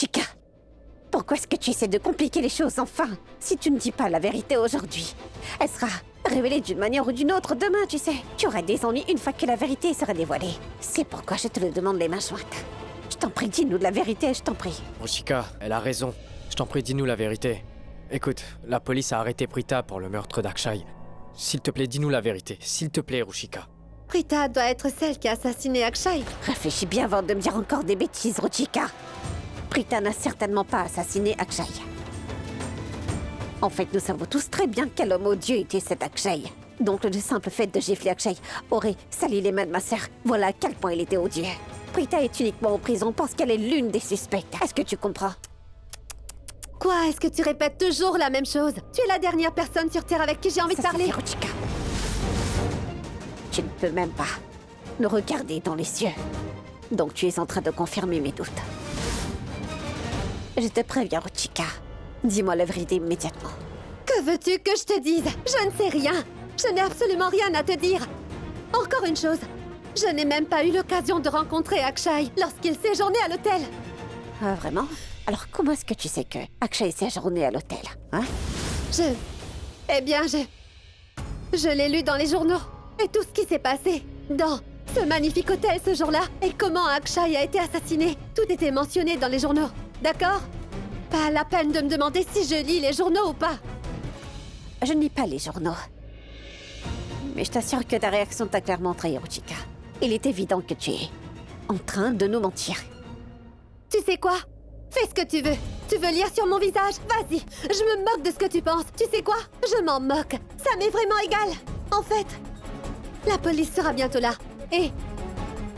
Ruchika. Pourquoi est-ce que tu essaies de compliquer les choses enfin? Si tu ne dis pas la vérité aujourd'hui, elle sera révélée d'une manière ou d'une autre demain, tu sais. Tu auras des ennuis une fois que la vérité sera dévoilée. C'est pourquoi je te le demande les mains jointes. Je t'en prie, dis-nous de la vérité, je t'en prie. Ruchika, elle a raison. Je t'en prie, dis-nous la vérité. Écoute, la police a arrêté Prita pour le meurtre d'Akshay. S'il te plaît, dis-nous la vérité. S'il te plaît, Ruchika. Prita doit être celle qui a assassiné Akshay. Réfléchis bien avant de me dire encore des bêtises, Ruchika. Prita n'a certainement pas assassiné Akshay. En fait, nous savons tous très bien quel homme odieux était cet Akshay. Donc le simple fait de gifler Akshay aurait sali les mains de ma sœur. Voilà à quel point il était odieux. Prita est uniquement en prison parce qu'elle est l'une des suspectes. Est-ce que tu comprends? Quoi? Est-ce que tu répètes toujours la même chose? Tu es la dernière personne sur Terre avec qui j'ai envie de parler. Ça suffit, Ruchika. Tu ne peux même pas nous regarder dans les yeux. Donc tu es en train de confirmer mes doutes. Je te préviens, Ruchika. Dis-moi la vérité immédiatement. Que veux-tu que je te dise? Je ne sais rien. Je n'ai absolument rien à te dire. Encore une chose. Je n'ai même pas eu l'occasion de rencontrer Akshay lorsqu'il séjournait à l'hôtel. Ah, vraiment? Alors comment est-ce que tu sais que Akshay séjournait à l'hôtel, hein? Eh bien, je l'ai lu dans les journaux. Et tout ce qui s'est passé dans ce magnifique hôtel ce jour-là et comment Akshay a été assassiné. Tout était mentionné dans les journaux. D'accord? Pas la peine de me demander si je lis les journaux ou pas. Je ne lis pas les journaux. Mais je t'assure que ta réaction t'a clairement trahi, Ruchika. Il est évident que tu es en train de nous mentir. Tu sais quoi? Fais ce que tu veux. Tu veux lire sur mon visage? Vas-y. Je me moque de ce que tu penses. Tu sais quoi? Je m'en moque. Ça m'est vraiment égal. En fait, la police sera bientôt là. Et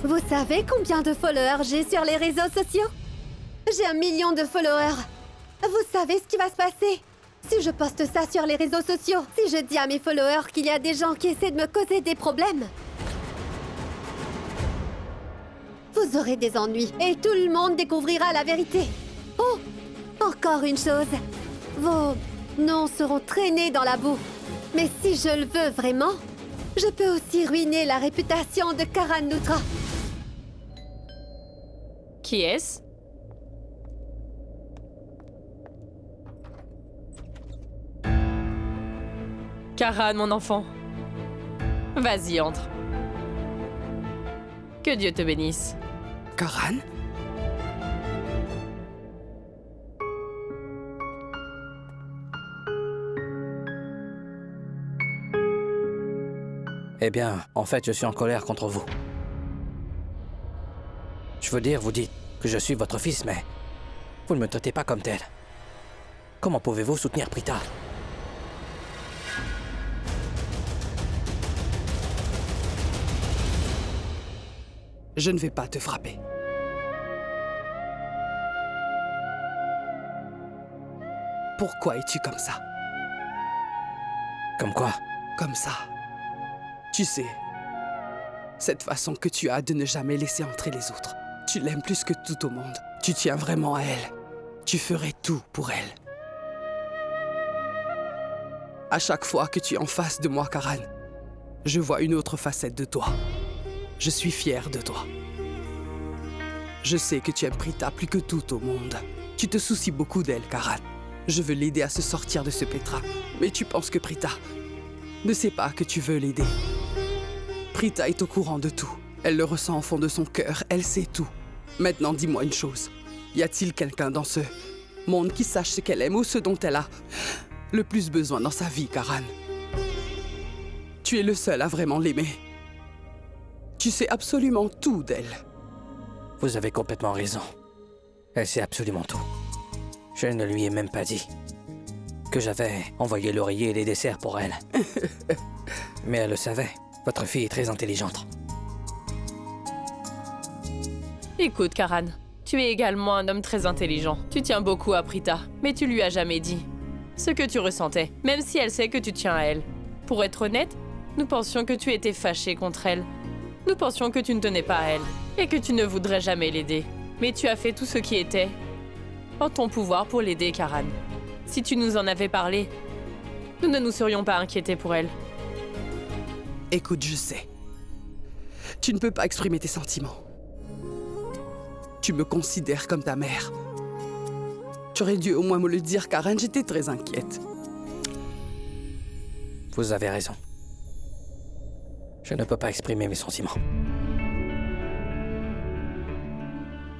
vous savez combien de followers j'ai sur les réseaux sociaux? J'ai 1 million de followers. Vous savez ce qui va se passer? Si je poste ça sur les réseaux sociaux, si je dis à mes followers qu'il y a des gens qui essaient de me causer des problèmes, vous aurez des ennuis et tout le monde découvrira la vérité. Oh, encore une chose. Vos noms seront traînés dans la boue. Mais si je le veux vraiment, je peux aussi ruiner la réputation de Karan Lutra. Qui est-ce? Karan, mon enfant. Vas-y, entre. Que Dieu te bénisse. Karan? Eh bien, en fait, je suis en colère contre vous. Je veux dire, vous dites que je suis votre fils, mais vous ne me traitez pas comme tel. Comment pouvez-vous soutenir Prita? Je ne vais pas te frapper. Pourquoi es-tu comme ça? Comme quoi? Comme ça. Tu sais, cette façon que tu as de ne jamais laisser entrer les autres. Tu l'aimes plus que tout au monde. Tu tiens vraiment à elle. Tu ferais tout pour elle. À chaque fois que tu es en face de moi, Karan, je vois une autre facette de toi. Je suis fier de toi. Je sais que tu aimes Prita plus que tout au monde. Tu te soucies beaucoup d'elle, Karan. Je veux l'aider à se sortir de ce pétrin. Mais tu penses que Prita ne sait pas que tu veux l'aider. Prita est au courant de tout. Elle le ressent au fond de son cœur. Elle sait tout. Maintenant, dis-moi une chose. Y a-t-il quelqu'un dans ce monde qui sache ce qu'elle aime ou ce dont elle a le plus besoin dans sa vie, Karan? Tu es le seul à vraiment l'aimer. Tu sais absolument tout d'elle. Vous avez complètement raison. Elle sait absolument tout. Je ne lui ai même pas dit que j'avais envoyé l'oreiller et les desserts pour elle. Mais elle le savait. Votre fille est très intelligente. Écoute, Karan, tu es également un homme très intelligent. Tu tiens beaucoup à Prita, mais tu lui as jamais dit ce que tu ressentais, même si elle sait que tu tiens à elle. Pour être honnête, nous pensions que tu étais fâché contre elle. Nous pensions que tu ne tenais pas à elle et que tu ne voudrais jamais l'aider. Mais tu as fait tout ce qui était en ton pouvoir pour l'aider, Karan. Si tu nous en avais parlé, nous ne nous serions pas inquiétés pour elle. Écoute, je sais. Tu ne peux pas exprimer tes sentiments. Tu me considères comme ta mère. Tu aurais dû au moins me le dire, Karen, j'étais très inquiète. Vous avez raison. Je ne peux pas exprimer mes sentiments.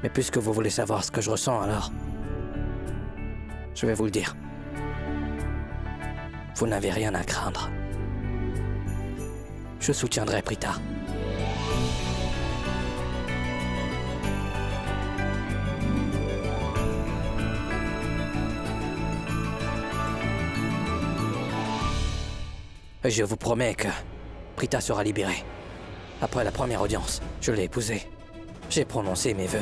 Mais puisque vous voulez savoir ce que je ressens, alors... je vais vous le dire. Vous n'avez rien à craindre. Je soutiendrai Prita. Et je vous promets que Prita sera libérée. Après la première audience, je l'ai épousée. J'ai prononcé mes vœux.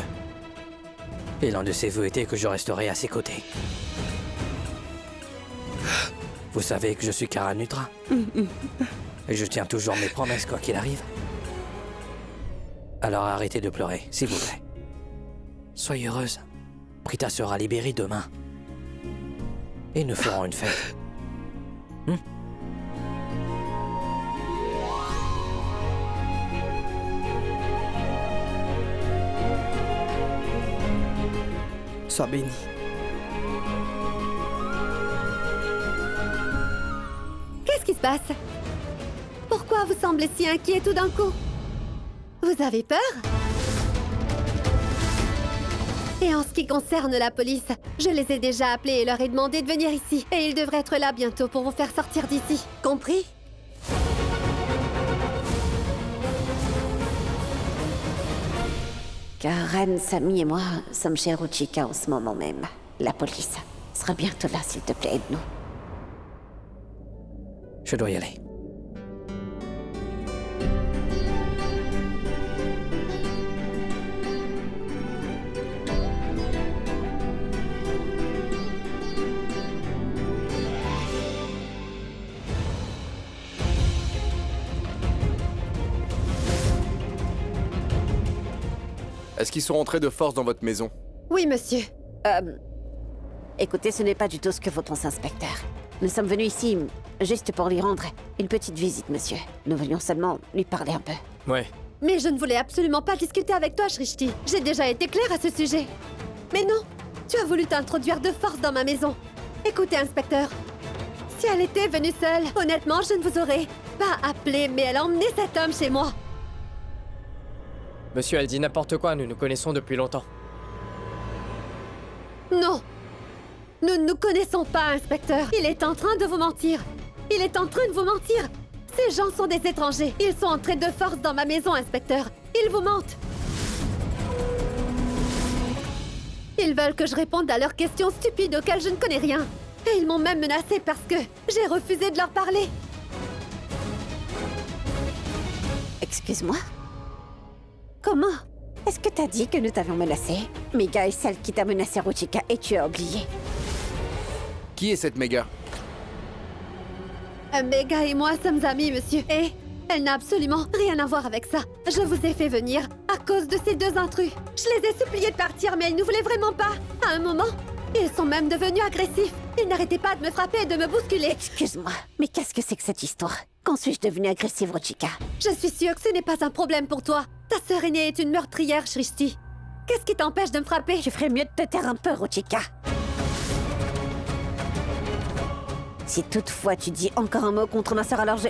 Et l'un de ces vœux était que je resterai à ses côtés. Vous savez que je suis Karan Luthra. Et je tiens toujours mes promesses quoi qu'il arrive. Alors arrêtez de pleurer, s'il vous plaît. Soyez heureuse. Prita sera libérée demain. Et nous ferons une fête. Sois béni. Qu'est-ce qui se passe? Pourquoi vous semblez si inquiet tout d'un coup? Vous avez peur? Et en ce qui concerne la police, je les ai déjà appelés et leur ai demandé de venir ici. Et ils devraient être là bientôt pour vous faire sortir d'ici. Compris? Karen, Samy et moi sommes chez Ruchika en ce moment même. La police sera bientôt là, s'il te plaît, aide-nous. Je dois y aller. Est-ce qu'ils sont rentrés de force dans votre maison? Oui, monsieur. Écoutez, ce n'est pas du tout ce que votre inspecteur. Nous sommes venus ici juste pour lui rendre une petite visite, monsieur. Nous voulions seulement lui parler un peu. Ouais. Mais je ne voulais absolument pas discuter avec toi, Shrishti. J'ai déjà été claire à ce sujet. Mais non, tu as voulu t'introduire de force dans ma maison. Écoutez, inspecteur. Si elle était venue seule, honnêtement, je ne vous aurais pas appelé, mais elle a emmené cet homme chez moi. Monsieur, elle dit n'importe quoi, nous nous connaissons depuis longtemps. Non. Nous ne nous connaissons pas, inspecteur. Il est en train de vous mentir. Il est en train de vous mentir. Ces gens sont des étrangers. Ils sont entrés de force dans ma maison, inspecteur. Ils vous mentent. Ils veulent que je réponde à leurs questions stupides auxquelles je ne connais rien. Et ils m'ont même menacé parce que j'ai refusé de leur parler. Excuse-moi? Comment? Est-ce que t'as dit que nous t'avions menacé? Mega est celle qui t'a menacé, Ruchika, et tu as oublié. Qui est cette méga? Mega et moi sommes amis, monsieur. Et elle n'a absolument rien à voir avec ça. Je vous ai fait venir à cause de ces deux intrus. Je les ai suppliés de partir, mais ils ne voulaient vraiment pas. À un moment, ils sont même devenus agressifs. Ils n'arrêtaient pas de me frapper et de me bousculer. Excuse-moi, mais qu'est-ce que c'est que cette histoire? Quand suis-je devenue agressive, Ruchika? Je suis sûre que ce n'est pas un problème pour toi. Ta sœur aînée est une meurtrière, Shrishti. Qu'est-ce qui t'empêche de me frapper? Tu ferais mieux de te taire un peu, Ruchika. Si toutefois tu dis encore un mot contre ma sœur, alors je...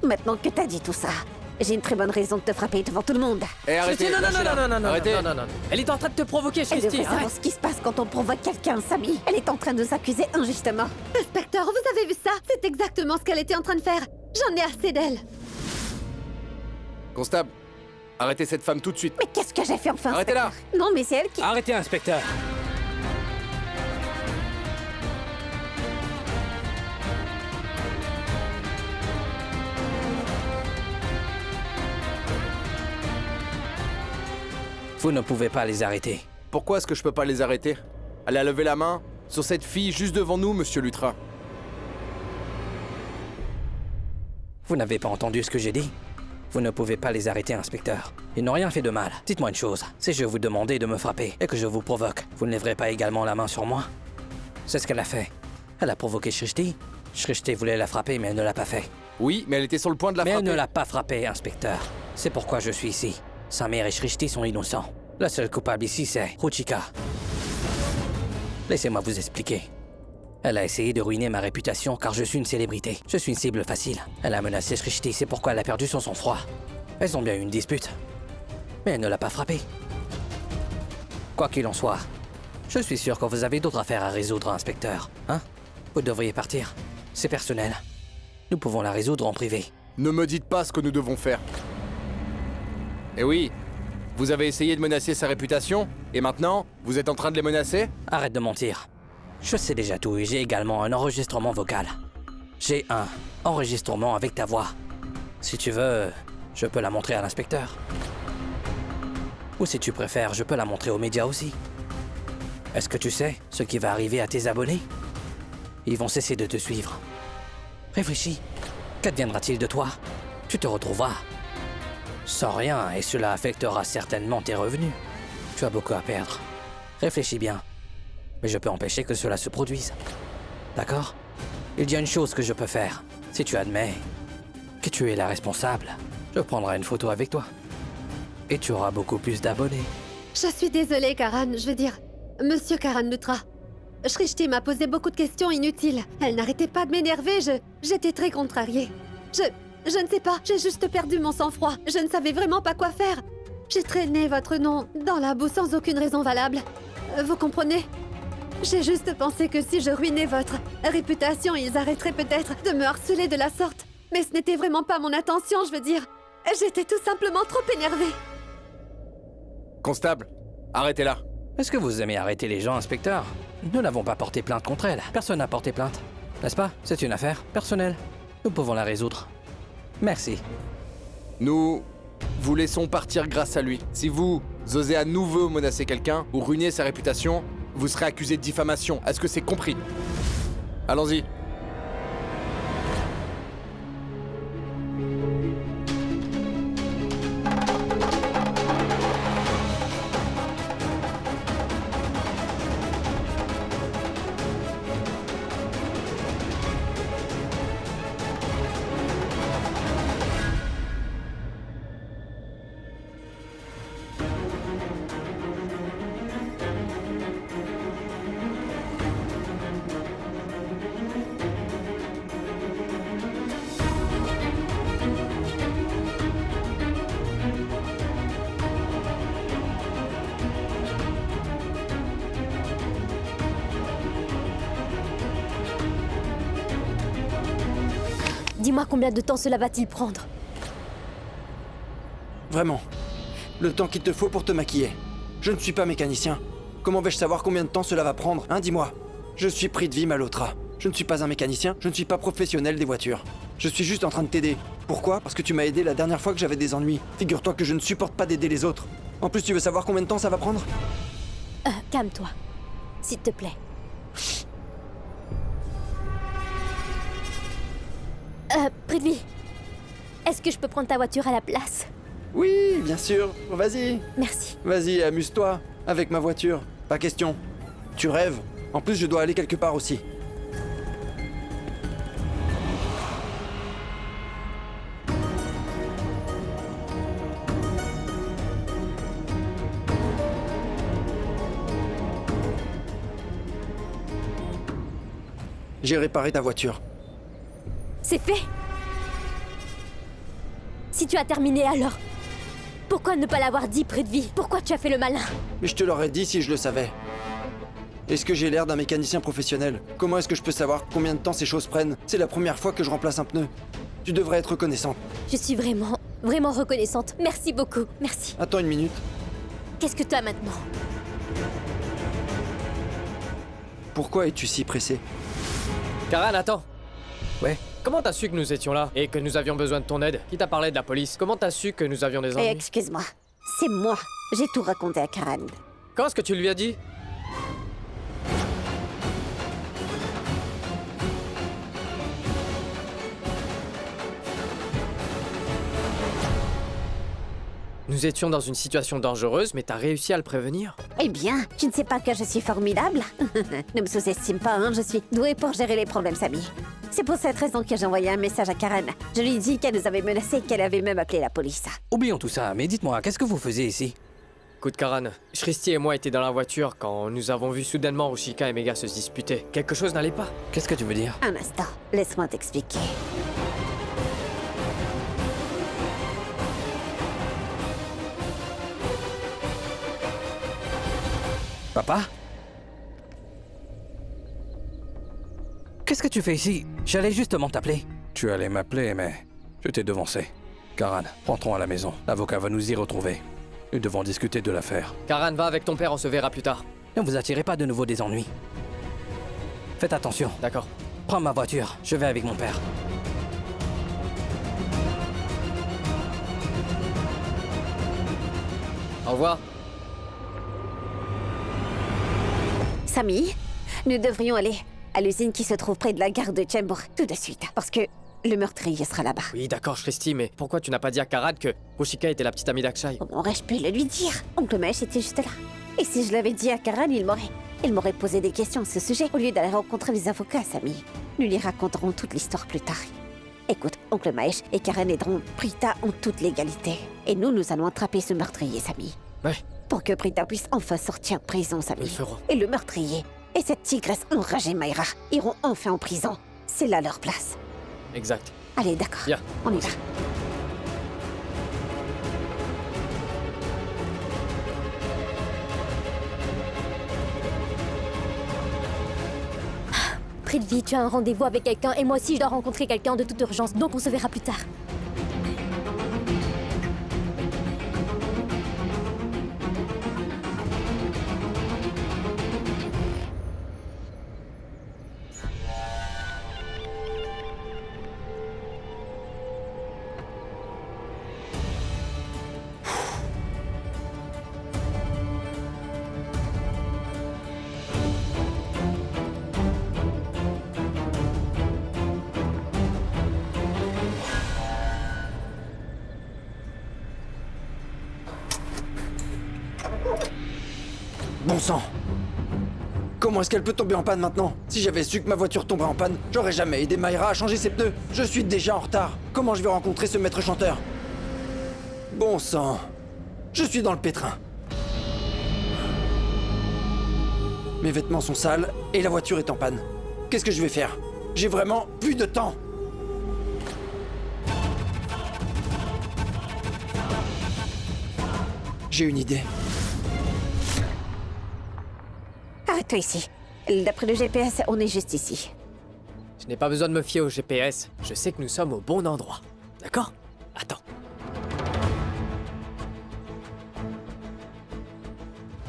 Maintenant que t'as dit tout ça, j'ai une très bonne raison de te frapper devant tout le monde. Eh, arrêtez, non, lâchez-la. Arrêtez. non. Elle est en train de te provoquer, Elle Shrishti. devrait savoir ce qui se passe quand on provoque quelqu'un, Samy. Elle est en train de s'accuser injustement. Inspecteur, vous avez vu ça? C'est exactement ce qu'elle était en train de faire. J'en ai assez d'elle. Constable, arrêtez cette femme tout de suite. Mais qu'est-ce que j'ai fait enfin? Arrêtez-la. inspecteur? Non, mais c'est elle qui... Arrêtez, inspecteur. Vous ne pouvez pas les arrêter. Pourquoi est-ce que je peux pas les arrêter? Elle a levé la main sur cette fille juste devant nous, monsieur Luthra. Vous n'avez pas entendu ce que j'ai dit? Vous ne pouvez pas les arrêter, inspecteur. Ils n'ont rien fait de mal. Dites-moi une chose. Si je vous demandais de me frapper et que je vous provoque, vous ne lèverez pas également la main sur moi? C'est ce qu'elle a fait. Elle a provoqué Shrishti. Shrishti voulait la frapper, mais elle ne l'a pas fait. Oui, mais elle était sur le point de la Mais elle frapper. ne l'a pas frappé, inspecteur. C'est pourquoi je suis ici. Sa mère et Shrishti sont innocents. La seule coupable ici, c'est Ruchika. Laissez-moi vous expliquer. Elle a essayé de ruiner ma réputation car je suis une célébrité. Je suis une cible facile. Elle a menacé Srishti, c'est pourquoi elle a perdu son sang-froid. Elles ont bien eu une dispute. Mais elle ne l'a pas frappé. Quoi qu'il en soit, je suis sûr que vous avez d'autres affaires à résoudre, inspecteur. Hein? Vous devriez partir. C'est personnel. Nous pouvons la résoudre en privé. Ne me dites pas ce que nous devons faire. Eh oui, vous avez essayé de menacer sa réputation, et maintenant, vous êtes en train de les menacer? Arrête de mentir. Je sais déjà tout et j'ai également un enregistrement vocal. J'ai un enregistrement avec ta voix. Si tu veux, je peux la montrer à l'inspecteur. Ou si tu préfères, je peux la montrer aux médias aussi. Est-ce que tu sais ce qui va arriver à tes abonnés? Ils vont cesser de te suivre. Réfléchis. Qu'adviendra-t-il de toi? Tu te retrouveras sans rien et cela affectera certainement tes revenus. Tu as beaucoup à perdre. Réfléchis bien. Mais je peux empêcher que cela se produise. D'accord? Il y a une chose que je peux faire. Si tu admets que tu es la responsable, je prendrai une photo avec toi. Et tu auras beaucoup plus d'abonnés. Je suis désolée, Karan. Je veux dire, Monsieur Karan Luthra. Srishti m'a posé beaucoup de questions inutiles. Elle n'arrêtait pas de m'énerver. J'étais très contrariée. Je ne sais pas. J'ai juste perdu mon sang-froid. Je ne savais vraiment pas quoi faire. J'ai traîné votre nom dans la boue sans aucune raison valable. Vous comprenez? J'ai juste pensé que si je ruinais votre réputation, ils arrêteraient peut-être de me harceler de la sorte. Mais ce n'était vraiment pas mon intention, je veux dire. J'étais tout simplement trop énervée. Constable, arrêtez-la. Est-ce que vous aimez arrêter les gens, inspecteur? Nous n'avons pas porté plainte contre elle. Personne n'a porté plainte. N'est-ce pas? C'est une affaire personnelle. Nous pouvons la résoudre. Merci. Nous vous laissons partir grâce à lui. Si vous osez à nouveau menacer quelqu'un ou ruiner sa réputation, vous serez accusé de diffamation. Est-ce que c'est compris? Allons-y. Dis-moi combien de temps cela va-t-il prendre? Vraiment. Le temps qu'il te faut pour te maquiller. Je ne suis pas mécanicien. Comment vais-je savoir combien de temps cela va prendre, hein, dis-moi? Je suis Prithvi Malhotra. Je ne suis pas un mécanicien, je ne suis pas professionnel des voitures. Je suis juste en train de t'aider. Pourquoi? Parce que tu m'as aidé la dernière fois que j'avais des ennuis. Figure-toi que je ne supporte pas d'aider les autres. En plus, tu veux savoir combien de temps ça va prendre? Calme-toi. S'il te plaît. Prithvi, est-ce que je peux prendre ta voiture à la place? Oui, bien sûr. Vas-y. Merci. Vas-y, amuse-toi. Avec ma voiture. Pas question. Tu rêves. En plus, je dois aller quelque part aussi. J'ai réparé ta voiture. C'est fait. Si tu as terminé alors, pourquoi ne pas l'avoir dit, Prithvi? Pourquoi tu as fait le malin? Mais je te l'aurais dit si je le savais. Est-ce que j'ai l'air d'un mécanicien professionnel? Comment est-ce que je peux savoir combien de temps ces choses prennent? C'est la première fois que je remplace un pneu. Tu devrais être reconnaissante. Je suis vraiment reconnaissante. Merci beaucoup, merci. Attends une minute. Qu'est-ce que tu as maintenant? Pourquoi es-tu si pressé? Karan, attends. Ouais. Comment t'as su que nous étions là et que nous avions besoin de ton aide? Qui t'a parlé de la police? Comment t'as su que nous avions des ennuis? Excuse-moi, c'est moi. J'ai tout raconté à Karan. Quand est-ce que tu lui as dit? Nous étions dans une situation dangereuse, mais t'as réussi à le prévenir? Eh bien, tu ne sais pas que je suis formidable? Ne me sous-estime pas, hein, je suis douée pour gérer les problèmes amis. C'est pour cette raison que j'ai envoyé un message à Karan. Je lui ai dit qu'elle nous avait menacés et qu'elle avait même appelé la police. Oublions tout ça, mais dites-moi, qu'est-ce que vous faisiez ici? Écoute, Karan, Shristi et moi étaient dans la voiture quand nous avons vu soudainement Rushika et Mega se disputer. Quelque chose n'allait pas. Qu'est-ce que tu veux dire? Un instant, laisse-moi t'expliquer. Papa? Qu'est-ce que tu fais ici? J'allais justement t'appeler. Tu allais m'appeler, mais je t'ai devancé. Karan, rentrons à la maison. L'avocat va nous y retrouver. Nous devons discuter de l'affaire. Karan, va avec ton père, on se verra plus tard. Ne vous attirez pas de nouveau des ennuis. Faites attention. D'accord. Prends ma voiture, je vais avec mon père. Au revoir. Samy, nous devrions aller à l'usine qui se trouve près de la gare de Chembur tout de suite, parce que le meurtrier sera là-bas. Oui, d'accord, Shristi, mais pourquoi tu n'as pas dit à Karan que Rushika était la petite amie d'Akshay? Comment aurais-je pu le lui dire? Oncle Mahesh était juste là. Et si je l'avais dit à Karan, il m'aurait posé des questions à ce sujet au lieu d'aller rencontrer les avocats, Samy. Nous lui raconterons toute l'histoire plus tard. Écoute, Oncle Mahesh et Karan aideront Prita en toute légalité. Et nous allons attraper ce meurtrier, Samy. Ouais. Pour que Prita puisse enfin sortir de prison, Samy. Nous le ferons. Et le meurtrier et cette tigresse enragée Mayra iront enfin en prison. C'est là leur place. Exact. Allez, d'accord. Bien. On y va. Prithvi, tu as un rendez-vous avec quelqu'un et moi aussi je dois rencontrer quelqu'un de toute urgence, donc on se verra plus tard. Bon sang! Comment est-ce qu'elle peut tomber en panne maintenant? Si j'avais su que ma voiture tomberait en panne, j'aurais jamais aidé Mayra à changer ses pneus. Je suis déjà en retard. Comment je vais rencontrer ce maître chanteur? Bon sang! Je suis dans le pétrin. Mes vêtements sont sales et la voiture est en panne. Qu'est-ce que je vais faire? J'ai vraiment plus de temps! J'ai une idée. Arrête-toi ici. D'après le GPS, on est juste ici. Je n'ai pas besoin de me fier au GPS. Je sais que nous sommes au bon endroit. D'accord? Attends.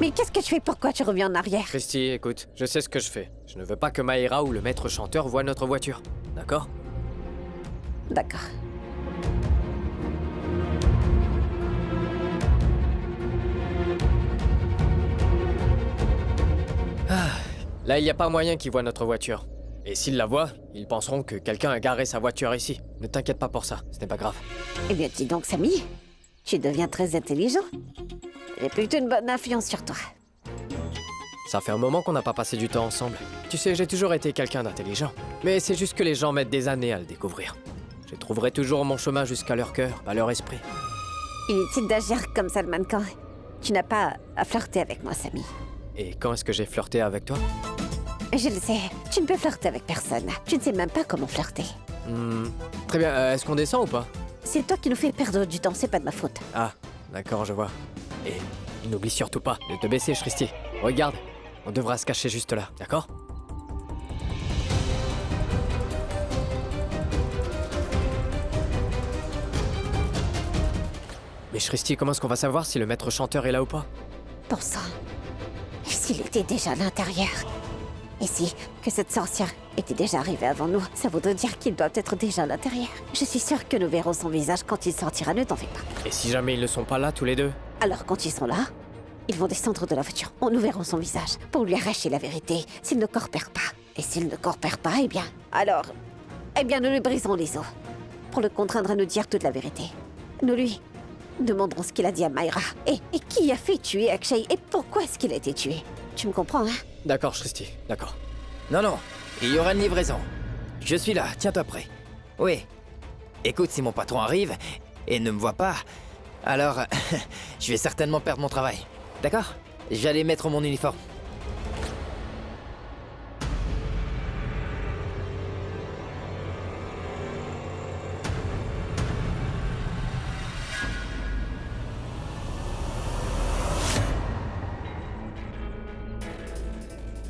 Mais qu'est-ce que tu fais? Pourquoi tu reviens en arrière? Christy, écoute, je sais ce que je fais. Je ne veux pas que Mayra ou le maître chanteur voient notre voiture. D'accord? D'accord. Là, il n'y a pas moyen qu'ils voient notre voiture. Et s'ils la voient, ils penseront que quelqu'un a garé sa voiture ici. Ne t'inquiète pas pour ça, ce n'est pas grave. Eh bien, dis donc, Samy, tu deviens très intelligent. J'ai plutôt une bonne influence sur toi. Ça fait un moment qu'on n'a pas passé du temps ensemble. Tu sais, j'ai toujours été quelqu'un d'intelligent. Mais c'est juste que les gens mettent des années à le découvrir. Je trouverai toujours mon chemin jusqu'à leur cœur, à leur esprit. Inutile d'agir comme ça le mannequin. Tu n'as pas à flirter avec moi, Samy. Et quand est-ce que j'ai flirté avec toi? Je le sais, tu ne peux flirter avec personne. Tu ne sais même pas comment flirter. Très bien, est-ce qu'on descend ou pas? C'est toi qui nous fais perdre du temps, c'est pas de ma faute. Ah, d'accord, je vois. Et n'oublie surtout pas de te baisser, Shristi. Regarde, on devra se cacher juste là, d'accord? Mais Shristi, comment est-ce qu'on va savoir si le maître chanteur est là ou pas? Bon sang. Et s'il était déjà à l'intérieur? Et si que cette sorcière était déjà arrivée avant nous, ça voudrait dire qu'il doit être déjà à l'intérieur. Je suis sûre que nous verrons son visage quand il sortira, ne t'en fais pas. Et si jamais ils ne sont pas là, tous les deux? Alors quand ils sont là, ils vont descendre de la voiture. Nous verrons son visage pour lui arracher la vérité s'il ne coopère pas. Et s'il ne coopère pas, eh bien, nous lui briserons les os pour le contraindre à nous dire toute la vérité. Nous lui demanderons ce qu'il a dit à Mayra et qui a fait tuer Akshay et pourquoi est-ce qu'il a été tué. Tu me comprends, hein? D'accord, Shristi, d'accord. Non, non, il y aura une livraison. Je suis là, tiens-toi prêt. Oui. Écoute, si mon patron arrive et ne me voit pas, alors je vais certainement perdre mon travail. D'accord? J'allais mettre mon uniforme.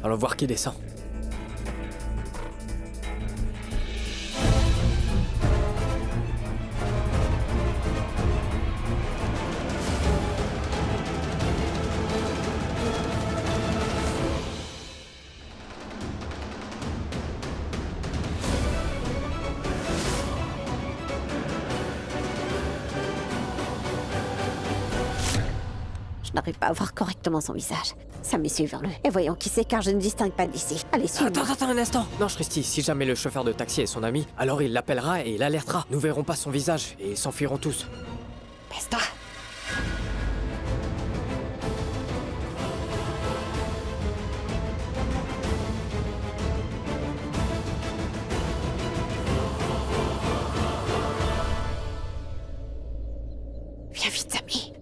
Allons voir qui descend. Je n'arrive pas à voir correctement son visage. Sammy, suivons-le. Et voyons qui c'est, car je ne distingue pas d'ici. Allez, suivez-moi. Attends un instant. Non, Shristi, si jamais le chauffeur de taxi est son ami, alors il l'appellera et il alertera. Nous verrons pas son visage et ils s'enfuiront tous. Baisse-toi. Viens vite, Sammy.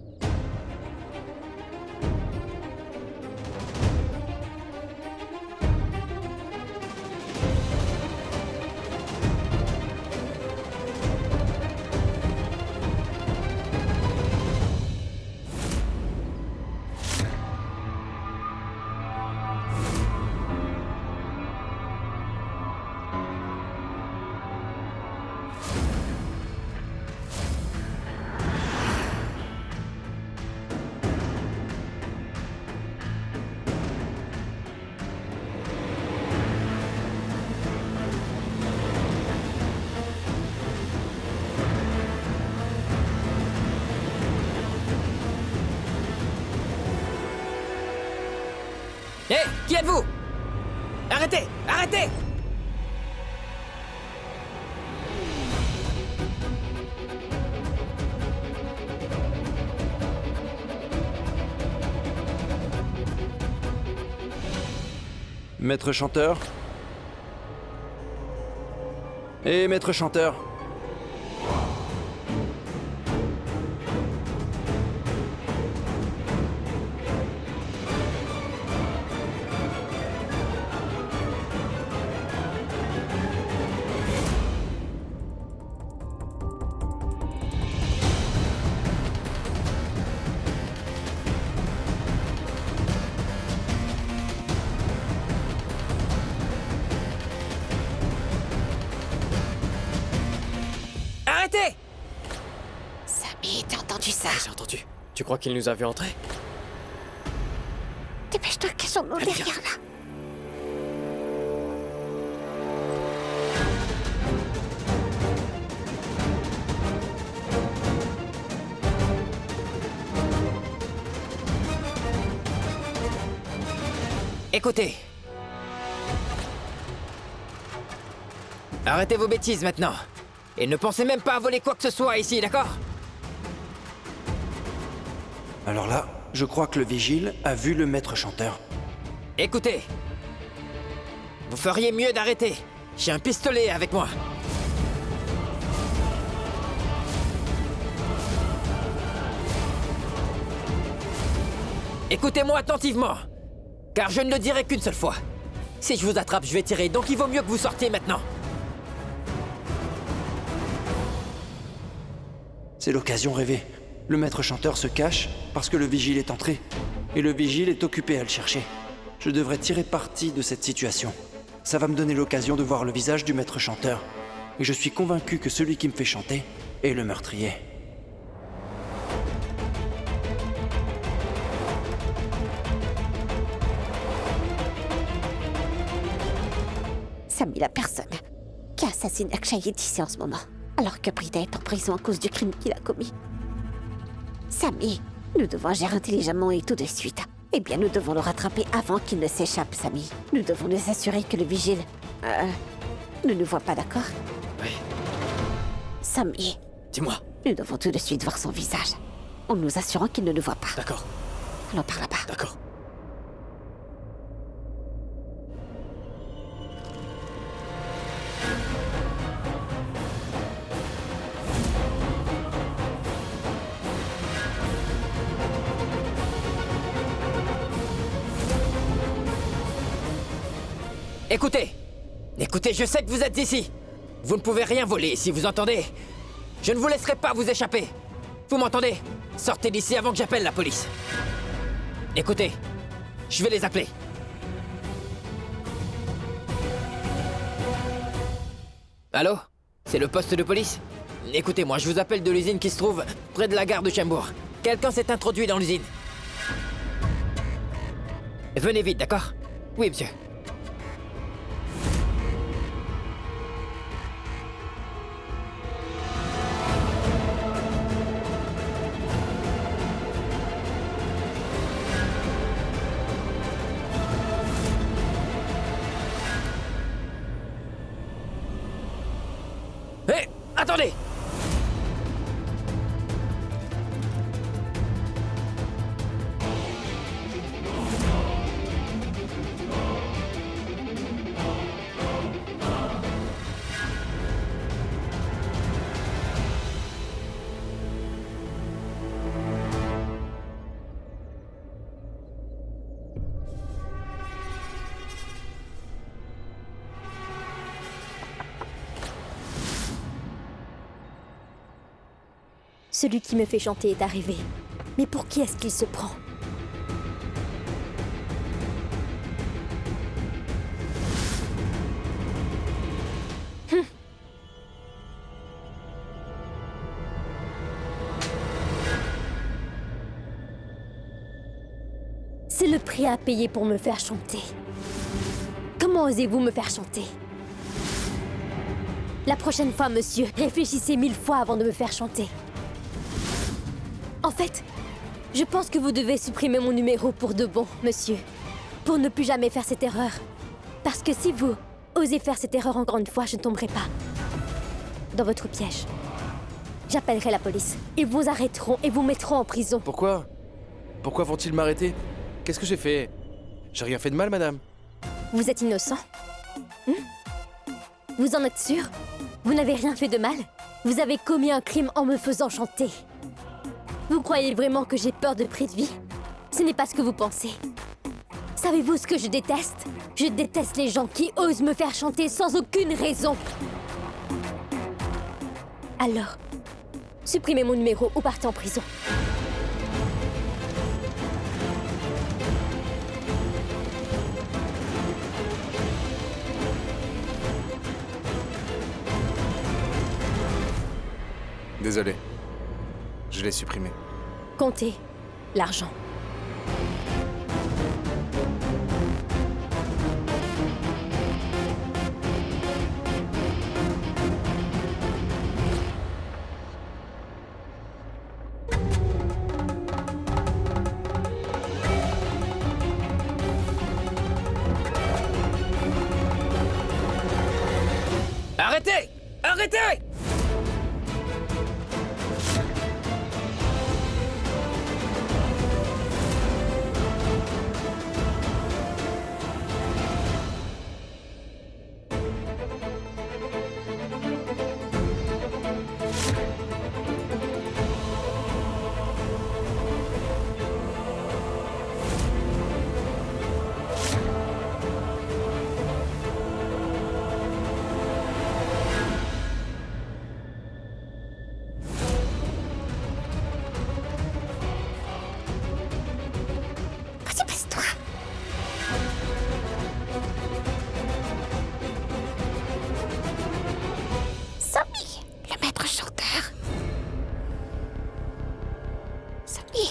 Hé, qui êtes-vous? Arrêtez! Arrêtez! Maître chanteur. Et maître chanteur. Arrêtez! Sammy, t'as entendu ça? J'ai entendu. Tu crois qu'il nous a vu entrer? Dépêche-toi, cachons-nous Allez, derrière viens. là. Écoutez. Arrêtez vos bêtises maintenant. Et ne pensez même pas à voler quoi que ce soit ici, d'accord? Alors là, je crois que le vigile a vu le maître chanteur. Écoutez. Vous feriez mieux d'arrêter. J'ai un pistolet avec moi. Écoutez-moi attentivement. Car je ne le dirai qu'une seule fois. Si je vous attrape, je vais tirer, donc il vaut mieux que vous sortiez maintenant. C'est l'occasion rêvée. Le maître chanteur se cache parce que le vigile est entré. Et le vigile est occupé à le chercher. Je devrais tirer parti de cette situation. Ça va me donner l'occasion de voir le visage du maître chanteur. Et je suis convaincu que celui qui me fait chanter est le meurtrier. Sammy, la personne qui assassine Akshay est ici en ce moment, alors que Prita est en prison à cause du crime qu'il a commis. Sammy, nous devons agir intelligemment et tout de suite. Eh bien, nous devons le rattraper avant qu'il ne s'échappe, Sammy. Nous devons nous assurer que le vigile... ne nous voit pas, d'accord? Oui. Sammy, Dis-moi. nous devons tout de suite voir son visage, en nous assurant qu'il ne nous voit pas. D'accord, Allons par là-bas. d'accord. Écoutez! Écoutez, je sais que vous êtes ici! Vous ne pouvez rien voler ici, vous entendez? Je ne vous laisserai pas vous échapper! Vous m'entendez? Sortez d'ici avant que j'appelle la police! Écoutez, je vais les appeler. Allô? C'est le poste de police? Écoutez-moi, je vous appelle de l'usine qui se trouve près de la gare de Chembourg. Quelqu'un s'est introduit dans l'usine. Venez vite, d'accord? Oui, monsieur. Hé! Attendez! Celui qui me fait chanter est arrivé. Mais pour qui est-ce qu'il se prend? C'est le prix à payer pour me faire chanter. Comment osez-vous me faire chanter? La prochaine fois, monsieur, réfléchissez 1000 fois avant de me faire chanter. En fait, je pense que vous devez supprimer mon numéro pour de bon, monsieur. Pour ne plus jamais faire cette erreur. Parce que si vous osez faire cette erreur encore une fois, je ne tomberai pas dans votre piège. J'appellerai la police. Ils vous arrêteront et vous mettront en prison. Pourquoi? Pourquoi vont-ils m'arrêter? Qu'est-ce que j'ai fait? J'ai rien fait de mal, madame. Vous êtes innocent? Vous en êtes sûr? Vous n'avez rien fait de mal? Vous avez commis un crime en me faisant chanter. Vous croyez vraiment que j'ai peur de Prithvi? Ce n'est pas ce que vous pensez. Savez-vous ce que je déteste? Je déteste les gens qui osent me faire chanter sans aucune raison. Alors, supprimez mon numéro ou partez en prison. Désolé. Je l'ai supprimé. Comptez l'argent. Arrêtez! Arrêtez! Vas-y, baisse-toi. Sammy, le maître chanteur. Sammy,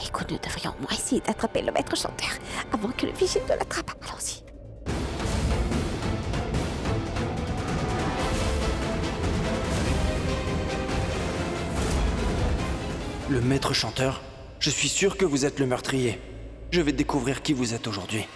écoute, nous devrions au moins essayer d'attraper le maître chanteur avant que le vigile ne l'attrape. Allons-y. Le maître chanteur? Je suis sûr que vous êtes le meurtrier. Je vais découvrir qui vous êtes aujourd'hui.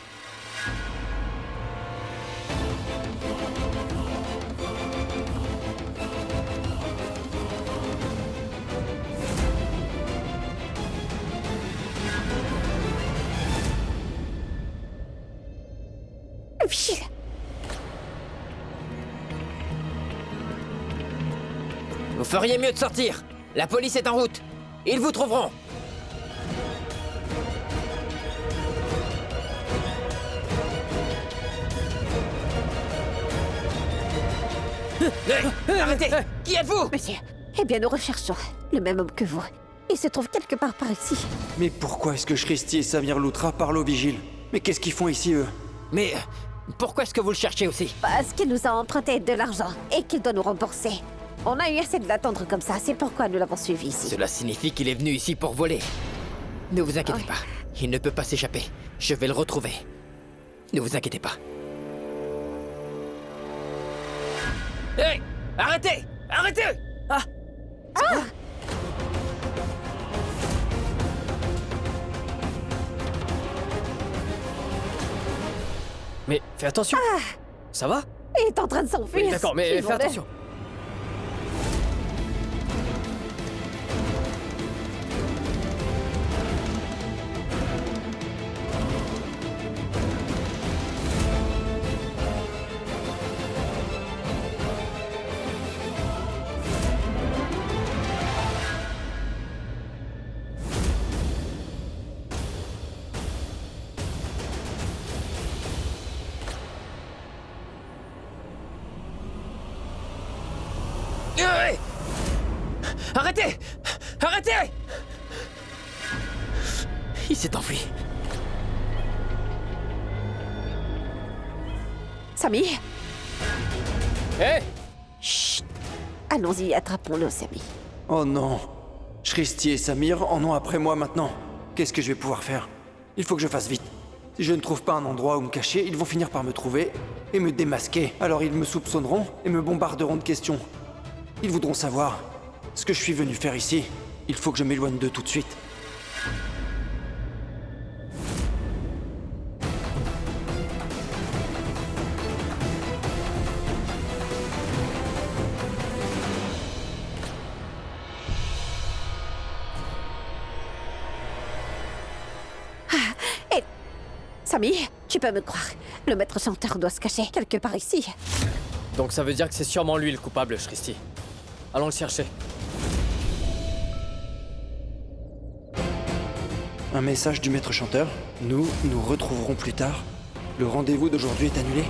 Le vigile. Vous feriez mieux de sortir. La police est en route. Ils vous trouveront. Hey, arrêtez! Qui êtes-vous? Monsieur, eh bien, nous recherchons le même homme que vous. Il se trouve quelque part par ici. Mais pourquoi est-ce que Shristi et Samir Loutra parlent au vigile? Mais qu'est-ce qu'ils font ici, eux? Mais pourquoi est-ce que vous le cherchez aussi? Parce qu'il nous a emprunté de l'argent et qu'il doit nous rembourser. On a eu assez de l'attendre comme ça, c'est pourquoi nous l'avons suivi ici. Cela signifie qu'il est venu ici pour voler. Ne vous inquiétez pas, il ne peut pas s'échapper. Je vais le retrouver. Ne vous inquiétez pas. Hey! Arrêtez! Arrêtez! Ah! Mais fais attention. Ça va? Il est en train de s'enfuir. Oui, d'accord, mais fais suivons-le. attention. Hey! Arrêtez! Arrêtez! Il s'est enfui. Samy, Hé! chut. Allons-y, attrapons-le, Samy. Oh non. Shristi et Samir en ont après moi maintenant. Qu'est-ce que je vais pouvoir faire? Il faut que je fasse vite. Si je ne trouve pas un endroit où me cacher, ils vont finir par me trouver et me démasquer. Alors ils me soupçonneront et me bombarderont de questions. Ils voudront savoir ce que je suis venu faire ici. Il faut que je m'éloigne d'eux tout de suite. Samy, tu peux me croire. Le maître chanteur doit se cacher quelque part ici. Donc ça veut dire que c'est sûrement lui le coupable, Shristi. Allons le chercher. Un message du maître chanteur. Nous nous retrouverons plus tard. Le rendez-vous d'aujourd'hui est annulé.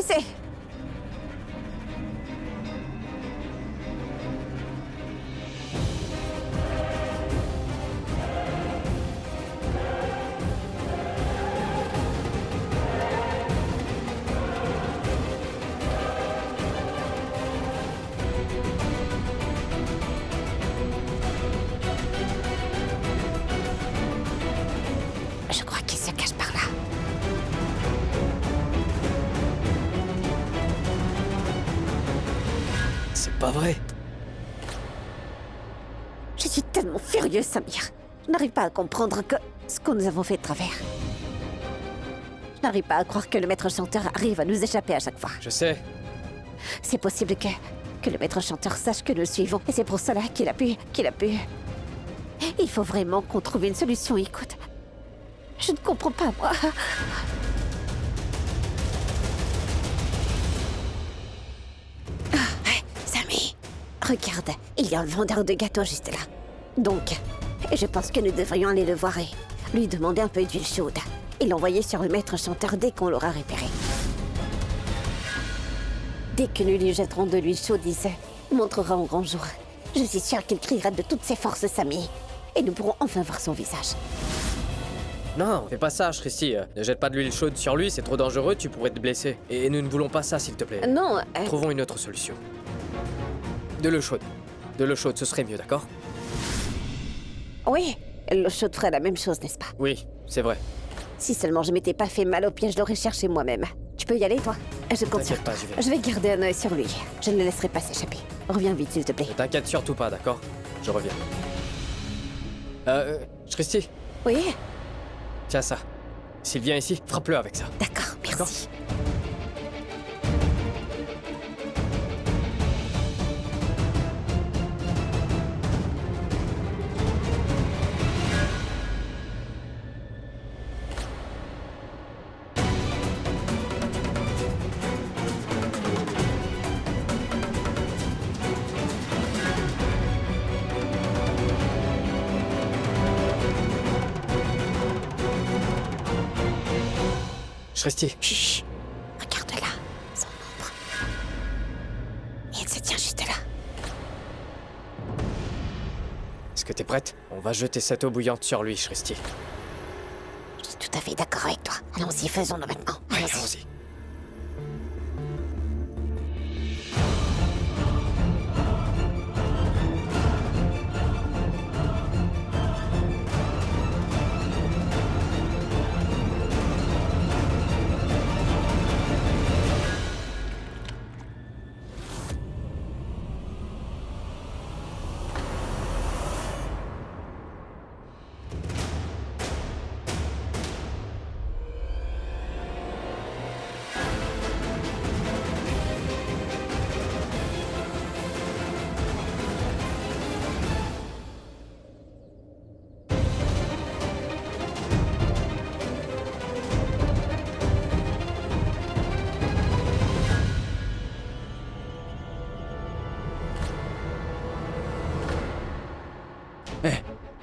C'est... Je crois qu'il se cache par là. C'est pas vrai. Je suis tellement furieuse, Samir. Je n'arrive pas à comprendre ce que nous avons fait de travers. Je n'arrive pas à croire que le maître chanteur arrive à nous échapper à chaque fois. Je sais. C'est possible que le maître chanteur sache que nous le suivons. Et c'est pour cela qu'il a pu... Il faut vraiment qu'on trouve une solution, écoute. Je ne comprends pas, moi. Samy, regarde, il y a un vendeur de gâteaux juste là. Donc, je pense que nous devrions aller le voir et lui demander un peu d'huile chaude. Et l'envoyer sur le maître chanteur dès qu'on l'aura repéré. Dès que nous lui jetterons de l'huile chaude, il se montrera en grand jour. Je suis sûre qu'il criera de toutes ses forces, Samy. Et nous pourrons enfin voir son visage. Non, fais pas ça, Shristi. Ne jette pas de l'huile chaude sur lui, c'est trop dangereux, tu pourrais te blesser. Et nous ne voulons pas ça, s'il te plaît. Non, Trouvons une autre solution. De l'eau chaude. De l'eau chaude, ce serait mieux, d'accord? oui, l'eau chaude ferait la même chose, n'est-ce pas? Oui, c'est vrai. Si seulement je m'étais pas fait mal au pied, je l'aurais cherché moi-même. Tu peux y aller, toi? Je compte sur T'inquiète toi. pas, j'y vais. Je vais garder un œil sur lui. Je ne le laisserai pas s'échapper. Reviens vite, s'il te plaît. Ne t'inquiète surtout pas, d'accord? Je reviens. Christy, Oui? tiens ça. S'il vient ici, frappe-le avec ça. D'accord, merci. Christy, Chut! Regarde-la, son ombre. Et elle se tient juste là. est-ce que t'es prête? On va jeter cette eau bouillante sur lui, Christy. Je suis tout à fait d'accord avec toi. Allons-y, faisons-le maintenant. Allons-y. Allons-y.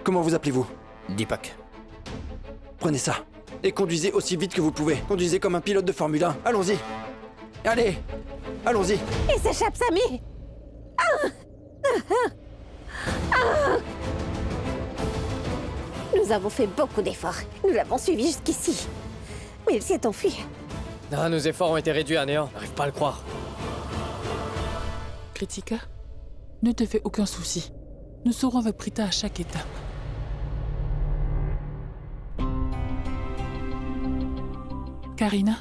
Comment vous appelez-vous? Deepak. Prenez ça. Et conduisez aussi vite que vous pouvez. Conduisez comme un pilote de Formule 1. Allons-y. Allez. Allons-y. Il s'échappe, Samy! Nous avons fait beaucoup d'efforts. Nous l'avons suivi jusqu'ici. Mais il s'est enfui. Ah, nos efforts ont été réduits à néant. J'arrive pas à le croire. Kritika, ne te fais aucun souci. Nous serons avec Prita à chaque étape. Karina,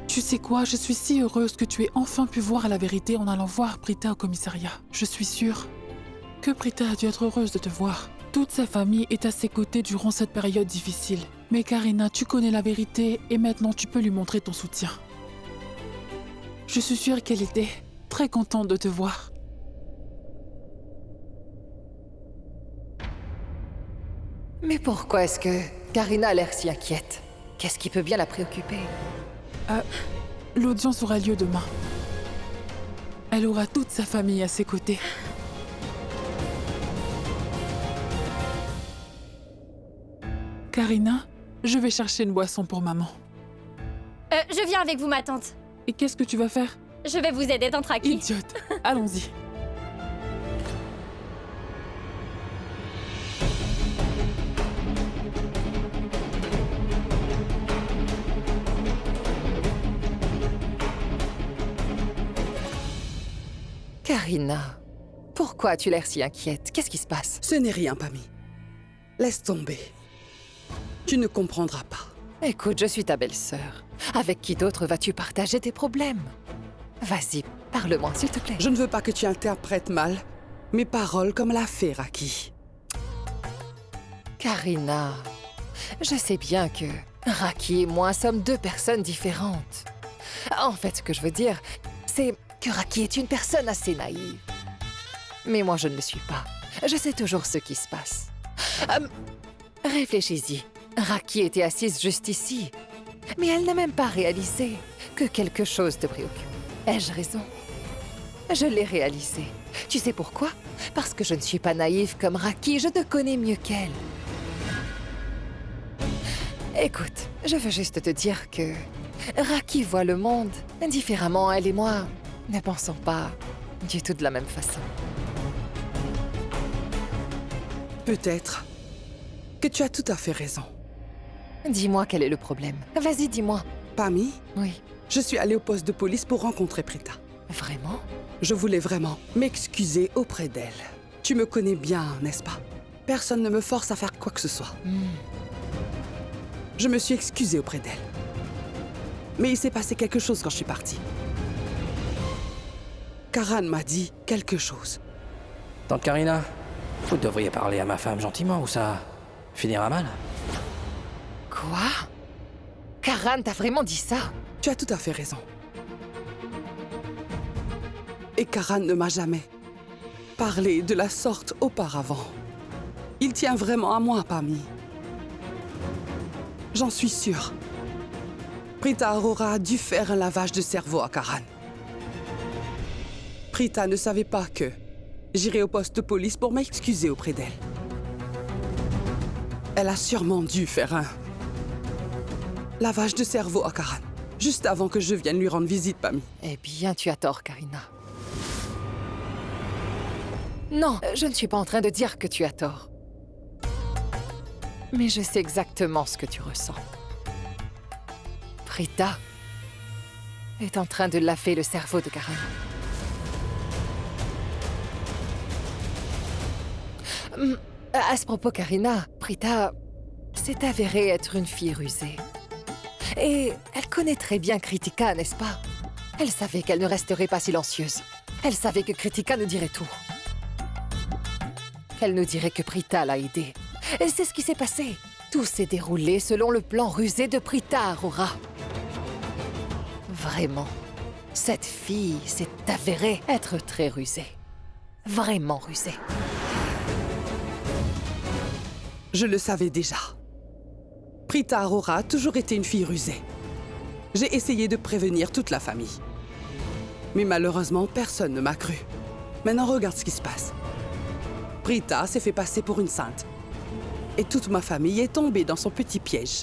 tu sais quoi? Je suis si heureuse que tu aies enfin pu voir la vérité en allant voir Prita au commissariat. Je suis sûre que Prita a dû être heureuse de te voir. Toute sa famille est à ses côtés durant cette période difficile. Mais Karina, tu connais la vérité et maintenant tu peux lui montrer ton soutien. Je suis sûre qu'elle était très contente de te voir. Mais pourquoi est-ce que Karina a l'air si inquiète? Qu'est-ce qui peut bien la préoccuper? L'audience aura lieu demain. Elle aura toute sa famille à ses côtés. Karina, je vais chercher une boisson pour maman. Je viens avec vous, ma tante. Et qu'est-ce que tu vas faire? Je vais vous aider, tante Raki. Idiote. Allons-y. Karina, pourquoi as-tu l'air si inquiète? Qu'est-ce qui se passe? Ce n'est rien, Pammy. Laisse tomber. Tu ne comprendras pas. Écoute, je suis ta belle-sœur. Avec qui d'autre vas-tu partager tes problèmes? Vas-y, parle-moi, s'il te plaît. Je ne veux pas que tu interprètes mal mes paroles comme l'a fait Raki. Karina, je sais bien que Raki et moi sommes deux personnes différentes. En fait, ce que je veux dire, c'est que Raki est une personne assez naïve. Mais moi, je ne le suis pas. Je sais toujours ce qui se passe. Réfléchis-y. Raki était assise juste ici. Mais elle n'a même pas réalisé que quelque chose te préoccupe. Ai-je raison? Je l'ai réalisé. Tu sais pourquoi? Parce que je ne suis pas naïve comme Raki, je te connais mieux qu'elle. Écoute, je veux juste te dire que Raki voit le monde différemment. Elle et moi ne pensons pas du tout de la même façon. Peut-être que tu as tout à fait raison. Dis-moi quel est le problème. Vas-y, dis-moi. Pammy, Oui. je suis allée au poste de police pour rencontrer Prita. Vraiment? Je voulais vraiment m'excuser auprès d'elle. Tu me connais bien, n'est-ce pas? Personne ne me force à faire quoi que ce soit. Je me suis excusée auprès d'elle. Mais il s'est passé quelque chose quand je suis partie. Karan m'a dit quelque chose. Tante Karina, vous devriez parler à ma femme gentiment ou ça finira mal. Quoi? Karan t'a vraiment dit ça? Tu as tout à fait raison. Et Karan ne m'a jamais parlé de la sorte auparavant. Il tient vraiment à moi, Pammi. J'en suis sûre. Prita Arora a dû faire un lavage de cerveau à Karan. Prita ne savait pas que j'irais au poste de police pour m'excuser auprès d'elle. Elle a sûrement dû faire un lavage de cerveau à Karan, juste avant que je vienne lui rendre visite, Pammi. Eh bien, tu as tort, Karina. Non, je ne suis pas en train de dire que tu as tort. Mais je sais exactement ce que tu ressens. Prita est en train de laver le cerveau de Karan. À ce propos, Karina, Prita s'est avérée être une fille rusée. Et elle connaît très bien Kritika, n'est-ce pas? Elle savait qu'elle ne resterait pas silencieuse. Elle savait que Kritika nous dirait tout. Elle nous dirait que Prita l'a aidée. Et c'est ce qui s'est passé. Tout s'est déroulé selon le plan rusé de Prita Arora. Vraiment, cette fille s'est avérée être très rusée. Vraiment rusée. Je le savais déjà. Prita Arora a toujours été une fille rusée. J'ai essayé de prévenir toute la famille. Mais malheureusement, personne ne m'a cru. Maintenant, regarde ce qui se passe. Prita s'est fait passer pour une sainte. Et toute ma famille est tombée dans son petit piège.